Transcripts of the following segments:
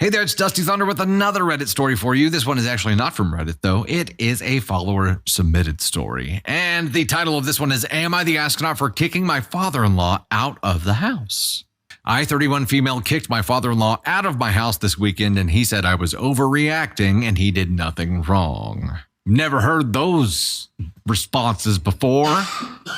Hey there, it's Dusty Thunder with another Reddit story for you. This one is actually not from Reddit, though. It is a follower-submitted story. And the title of this one is, Am I the Astronaut for Kicking My Father-in-Law Out of the House? I, 31 female, kicked my father-in-law out of my house this weekend, and he said I was overreacting and he did nothing wrong. Never heard those responses before,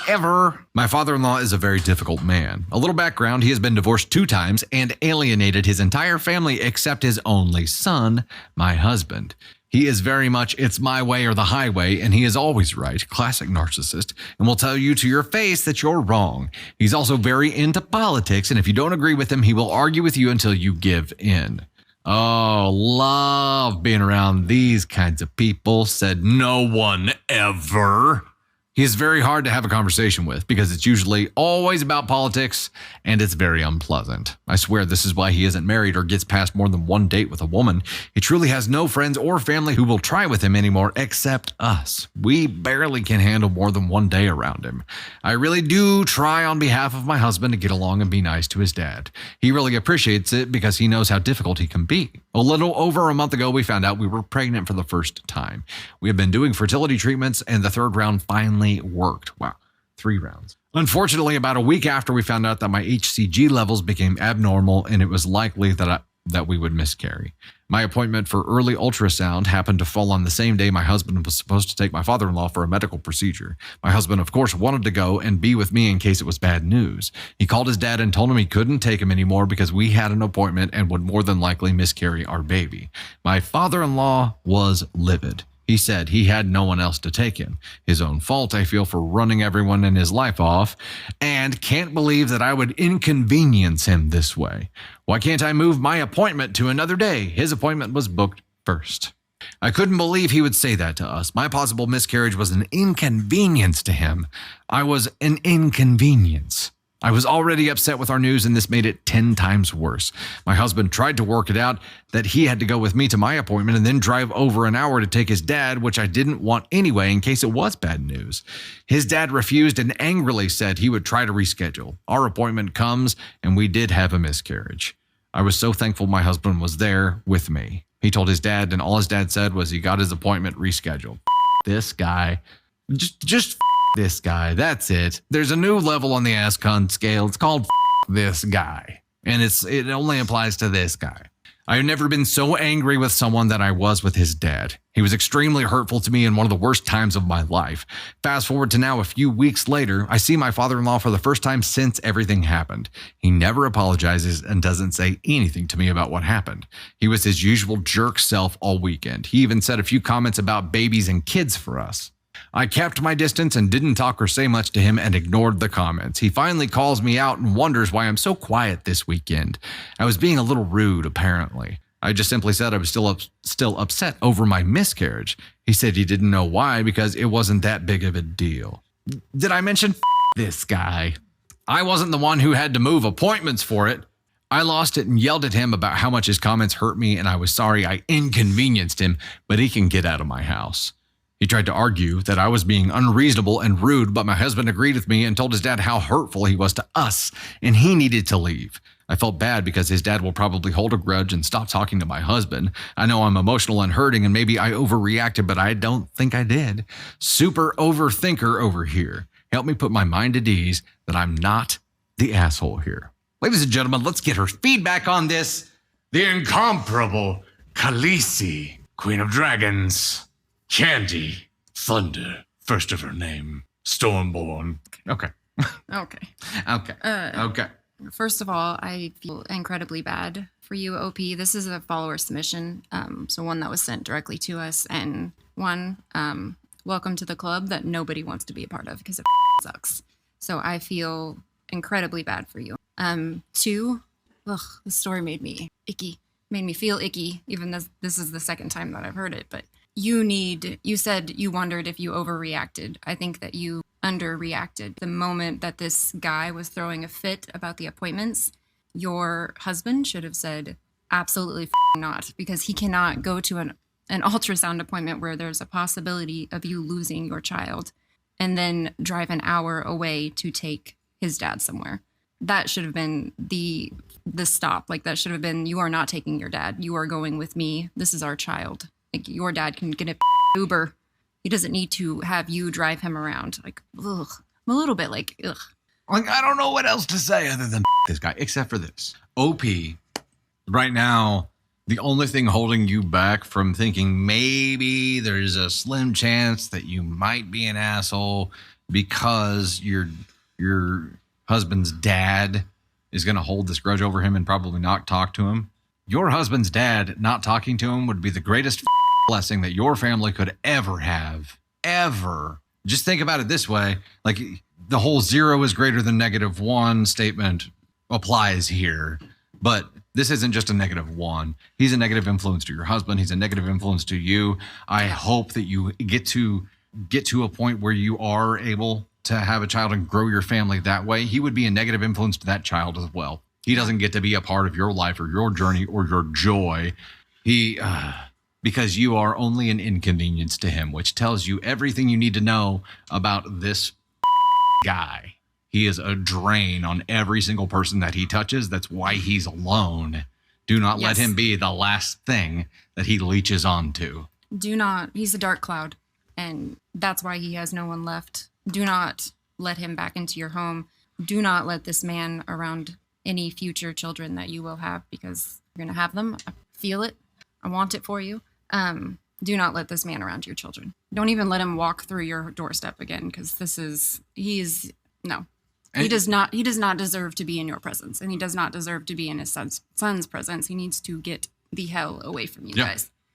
ever. My father-in-law is a very difficult man. A little background, he has been divorced 2 times and alienated his entire family except his only son, my husband. He is very much, it's my way or the highway, and he is always right, classic narcissist, and will tell you to your face that you're wrong. He's also very into politics, and if you don't agree with him, he will argue with you until you give in. Oh, love being around these kinds of people, said no one ever. He is very hard to have a conversation with because it's usually always about politics and it's very unpleasant. I swear this is why he isn't married or gets past more than 1 date with a woman. He truly has no friends or family who will try with him anymore except us. We barely can handle more than 1 day around him. I really do try on behalf of my husband to get along and be nice to his dad. He really appreciates it because he knows how difficult he can be. A little over a month ago, we found out we were pregnant for the first time. We have been doing fertility treatments and the 3rd round finally worked. Wow, 3 rounds. Unfortunately, about a week after we found out that my HCG levels became abnormal and it was likely that we would miscarry. My appointment for early ultrasound happened to fall on the same day my husband was supposed to take my father-in-law for a medical procedure. My husband, of course, wanted to go and be with me in case it was bad news. He called his dad and told him he couldn't take him anymore because we had an appointment and would more than likely miscarry our baby. My father-in-law was livid. He said he had no one else to take him. His own fault, I feel, for running everyone in his life off, and can't believe that I would inconvenience him this way. Why can't I move my appointment to another day? His appointment was booked first. I couldn't believe he would say that to us. My possible miscarriage was an inconvenience to him. I was an inconvenience. I was already upset with our news, and this made it 10 times worse. My husband tried to work it out that he had to go with me to my appointment and then drive over an hour to take his dad, which I didn't want anyway in case it was bad news. His dad refused and angrily said he would try to reschedule. Our appointment comes, and we did have a miscarriage. I was so thankful my husband was there with me. He told his dad, and all his dad said was he got his appointment rescheduled. This guy. Just this guy. That's it. There's a new level on the ASCON scale. It's called this guy. And it only applies to this guy. I've never been so angry with someone that I was with his dad. He was extremely hurtful to me in one of the worst times of my life. Fast forward to now, a few weeks later, I see my father-in-law for the first time since everything happened. He never apologizes and doesn't say anything to me about what happened. He was his usual jerk self all weekend. He even said a few comments about babies and kids for us. I kept my distance and didn't talk or say much to him and ignored the comments. He finally calls me out and wonders why I'm so quiet this weekend. I was being a little rude, apparently. I just simply said I was still upset over my miscarriage. He said he didn't know why because it wasn't that big of a deal. Did I mention this guy? I wasn't the one who had to move appointments for it. I lost it and yelled at him about how much his comments hurt me, and I was sorry I inconvenienced him, but he can get out of my house. He tried to argue that I was being unreasonable and rude, but my husband agreed with me and told his dad how hurtful he was to us, and he needed to leave. I felt bad because his dad will probably hold a grudge and stop talking to my husband. I know I'm emotional and hurting, and maybe I overreacted, but I don't think I did. Super overthinker over here. Help me put my mind at ease that I'm not the asshole here. Ladies and gentlemen, let's get her feedback on this. The incomparable Khaleesi, Queen of Dragons. Candy, Thunder, first of her name, Stormborn. Okay. Okay. First of all, I feel incredibly bad for you, OP. This is a follower submission, so one that was sent directly to us, and one, welcome to the club that nobody wants to be a part of because it sucks. So I feel incredibly bad for you. 2, the story made me feel icky, even though this is the second time that I've heard it, but you said you wondered if you overreacted. I think that you underreacted. The moment that this guy was throwing a fit about the appointments, your husband should have said, absolutely not, because he cannot go to an ultrasound appointment where there's a possibility of you losing your child and then drive an hour away to take his dad somewhere. that should have been the stop. Like that should have been, you are not taking your dad. You are going with me. This is our child. Like your dad can get an Uber. He doesn't need to have you drive him around. Like, ugh. I'm a little bit like, ugh. Like, I don't know what else to say other than this guy, except for this. OP, right now, the only thing holding you back from thinking maybe there's a slim chance that you might be an asshole because your husband's dad is going to hold this grudge over him and probably not talk to him. Your husband's dad not talking to him would be the greatest blessing that your family could ever have. Ever. Just think about it this way. Like the whole 0 is greater than -1 statement applies here. But this isn't just a -1. He's a negative influence to your husband. He's a negative influence to you. I hope that you get to a point where you are able to have a child and grow your family that way. He would be a negative influence to that child as well. He doesn't get to be a part of your life or your journey or your joy. Because you are only an inconvenience to him, which tells you everything you need to know about this guy. He is a drain on every single person that he touches. That's why he's alone. Do not let him be the last thing that he leeches onto. Do not. He's a dark cloud, and that's why he has no one left. Do not let him back into your home. Do not let this man around any future children that you will have, because you're going to have them. I feel it. I want it for you. Do not let this man around your children. Don't even let him walk through your doorstep again, because no. He does not deserve to be in your presence, and he does not deserve to be in his son's presence. He needs to get the hell away from you guys.